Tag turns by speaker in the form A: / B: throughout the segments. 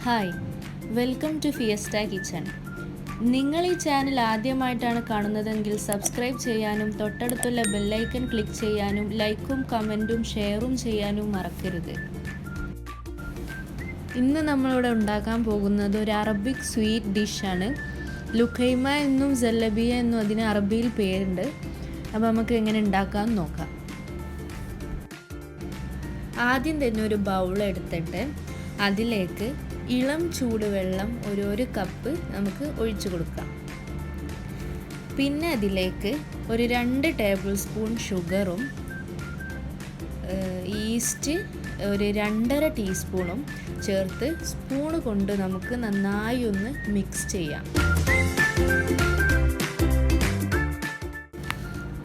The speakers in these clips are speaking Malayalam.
A: Hi, welcome to fiesta kitchen. നിങ്ങൾ ഈ ചാനൽ ആദ്യമായിട്ടാണ് കാണുന്നതെങ്കിൽ സബ്സ്ക്രൈബ് ചെയ്യാനും തൊട്ടടുത്തുള്ള ബെല്ലൈക്കൺ ക്ലിക്ക് ചെയ്യാനും ലൈക്കും കമൻറ്റും ഷെയറും ചെയ്യാനും മറക്കരുത്. ഇന്ന് നമ്മളിവിടെ ഉണ്ടാക്കാൻ പോകുന്നത് ഒരു അറബിക് സ്വീറ്റ് ഡിഷാണ്. ലുഖൈമ എന്നും സലബിയ എന്നും അതിന് അറബിയിൽ പേരുണ്ട്. അപ്പോൾ നമുക്ക് എങ്ങനെ ഉണ്ടാക്കാമെന്ന് നോക്കാം. ആദ്യം തന്നെ ഒരു ബൗൾ എടുത്തിട്ട് അതിലേക്ക് ഇളം ചൂടുവെള്ളം ഒരു കപ്പ് നമുക്ക് ഒഴിച്ചു കൊടുക്കാം. പിന്നെ അതിലേക്ക് ഒരു 2 ടേബിൾ സ്പൂൺ ഷുഗറും ഈസ്റ്റ് ഒരു 2.5 ടീസ്പൂണും ചേർത്ത് സ്പൂണ് കൊണ്ട് നമുക്ക് നന്നായി ഒന്ന് മിക്സ് ചെയ്യാം.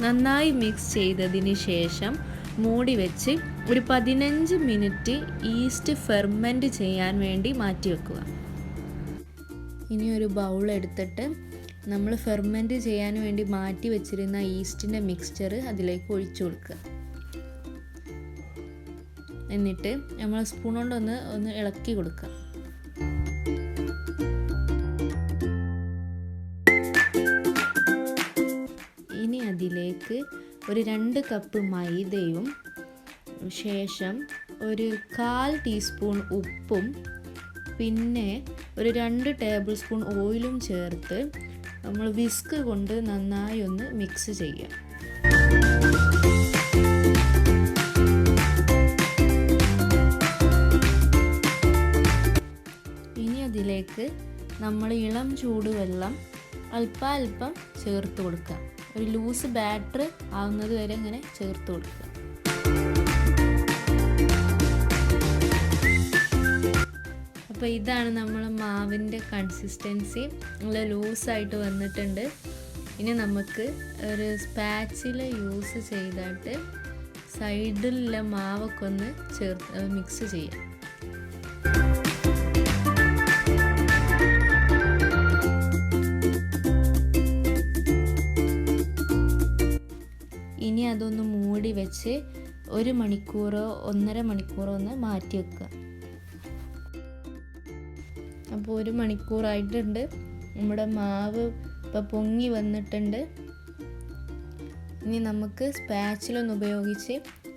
A: നന്നായി മിക്സ് ചെയ്തതിന് ശേഷം മൂടി വെച്ച് ഒരു 15 മിനിറ്റ് ഈസ്റ്റ് ഫെർമെൻറ്റ് ചെയ്യാൻ വേണ്ടി മാറ്റി വെക്കുക. ഇനി ഒരു ബൗൾ എടുത്തിട്ട് നമ്മൾ ഫെർമെൻറ്റ് ചെയ്യാൻ വേണ്ടി മാറ്റി വെച്ചിരുന്ന ഈസ്റ്റിൻ്റെ മിക്സ്ചർ അതിലേക്ക് ഒഴിച്ചു കൊടുക്കുക. എന്നിട്ട് നമ്മൾ സ്പൂൺ കൊണ്ട് ഒന്ന് ഇളക്കി കൊടുക്കുക. ഇനി അതിലേക്ക് ഒരു 2 കപ്പ് മൈദയും ശേഷം ഒരു 1/4 ടീസ്പൂൺ ഉപ്പും പിന്നെ ഒരു 2 ടേബിൾ സ്പൂൺ ഓയിലും ചേർത്ത് നമ്മൾ വിസ്ക് കൊണ്ട് നന്നായി ഒന്ന് മിക്സ് ചെയ്യാം. ഇനി അതിലേക്ക് നമ്മൾ ഇളം ചൂടുവെള്ളം അല്പം ചേർത്ത് കൊടുക്കുക. ഒരു ലൂസ് ബാറ്റർ ആവുന്നത് വരെ ഇങ്ങനെ ചേർത്ത് കൊടുക്കുക. അപ്പോൾ ഇതാണ് നമ്മൾ മാവിൻ്റെ കൺസിസ്റ്റൻസി. നല്ല ലൂസായിട്ട് വന്നിട്ടുണ്ട്. ഇനി നമുക്ക് ഒരു സ്പാച്ചില യൂസ് ചെയ്തിട്ട് സൈഡിലുള്ള മാവൊക്കെ ഒന്ന് മിക്സ് ചെയ്യാം. ഇനി അതൊന്ന് മൂടി വെച്ച് 1 മണിക്കൂറോ 1.5 മണിക്കൂറോ ഒന്ന് മാറ്റി വെക്കുക. അപ്പോൾ 1 മണിക്കൂറായിട്ടുണ്ട്. നമ്മുടെ മാവ് ഇപ്പോൾ പൊങ്ങി വന്നിട്ടുണ്ട്. ഇനി നമുക്ക് സ്പാച്ചിലൊന്ന് ഉപയോഗിച്ച്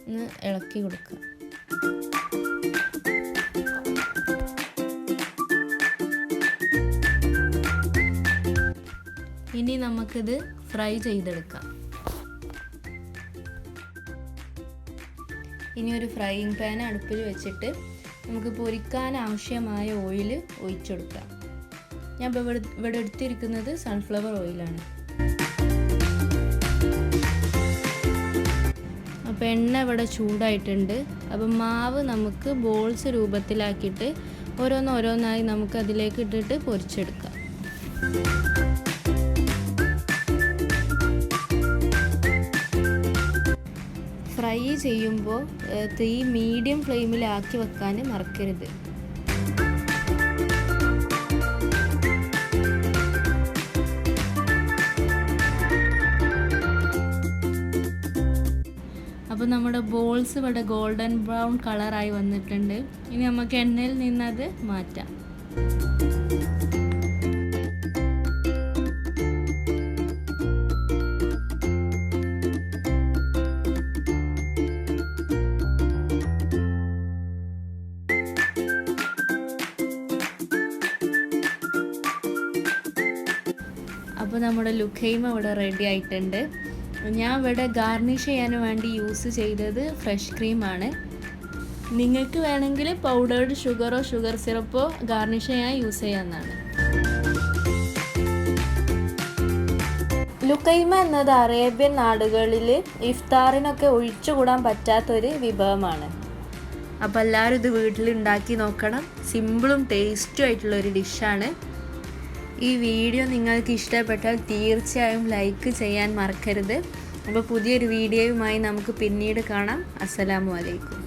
A: ഒന്ന് ഇളക്കി കൊടുക്കുക. ഇനി നമുക്കിത് ഫ്രൈ ചെയ്തെടുക്കാം. ഇനി ഒരു ഫ്രൈയിങ് പാൻ അടുപ്പിൽ വെച്ചിട്ട് നമുക്ക് പൊരിക്കാൻ ആവശ്യമായ ഓയിൽ ഒഴിച്ചെടുക്കാം. ഞാൻ ഇവിടെ എടുത്തിരിക്കുന്നത് സൺഫ്ലവർ ഓയിലാണ്. അപ്പോൾ എണ്ണ ഇവിടെ ചൂടായിട്ടുണ്ട്. അപ്പം മാവ് നമുക്ക് ബോൾസ് രൂപത്തിലാക്കിയിട്ട് ഓരോന്നായി നമുക്ക് അതിലേക്ക് ഇട്ടിട്ട് പൊരിച്ചെടുക്കാം. ഫ്രൈ ചെയ്യുമ്പോൾ തീ മീഡിയം ഫ്ലെയിമിലാക്കി വെക്കാൻ മറക്കരുത്. അപ്പോൾ നമ്മുടെ ബോൾസ് ഇവിടെ ഗോൾഡൻ ബ്രൗൺ കളറായി വന്നിട്ടുണ്ട്. ഇനി നമുക്ക് എണ്ണയിൽ നിന്നത് മാറ്റാം. അപ്പോൾ നമ്മുടെ ലുഖൈമ ഇവിടെ റെഡി ആയിട്ടുണ്ട്. ഞാൻ ഇവിടെ ഗാർണിഷ് ചെയ്യാൻ വേണ്ടി യൂസ് ചെയ്തത് ഫ്രഷ് ക്രീമാണ്. നിങ്ങൾക്ക് വേണമെങ്കിൽ പൗഡേർഡ് ഷുഗറോ ഷുഗർ സിറപ്പോ ഗാർണിഷ് ചെയ്യാൻ യൂസ് ചെയ്യാവുന്നതാണ്. ലുഖൈമ എന്നത് അറേബ്യൻ നാടുകളിൽ ഇഫ്താറിനൊക്കെ ഒഴിച്ചുകൂടാൻ പറ്റാത്തൊരു വിഭവമാണ്. അപ്പോൾ എല്ലാവരും ഇത് വീട്ടിലുണ്ടാക്കി നോക്കണം. സിമ്പിളും ടേസ്റ്റും ആയിട്ടുള്ളൊരു ഡിഷാണ്. ഈ വീഡിയോ നിങ്ങൾക്ക് ഇഷ്ടപ്പെട്ടാൽ തീർച്ചയായും ലൈക്ക് ചെയ്യാൻ മറക്കരുത്. അപ്പോൾ പുതിയൊരു വീഡിയോയുമായി നമുക്ക് പിന്നീട് കാണാം. അസ്സലാമു അലൈക്കും.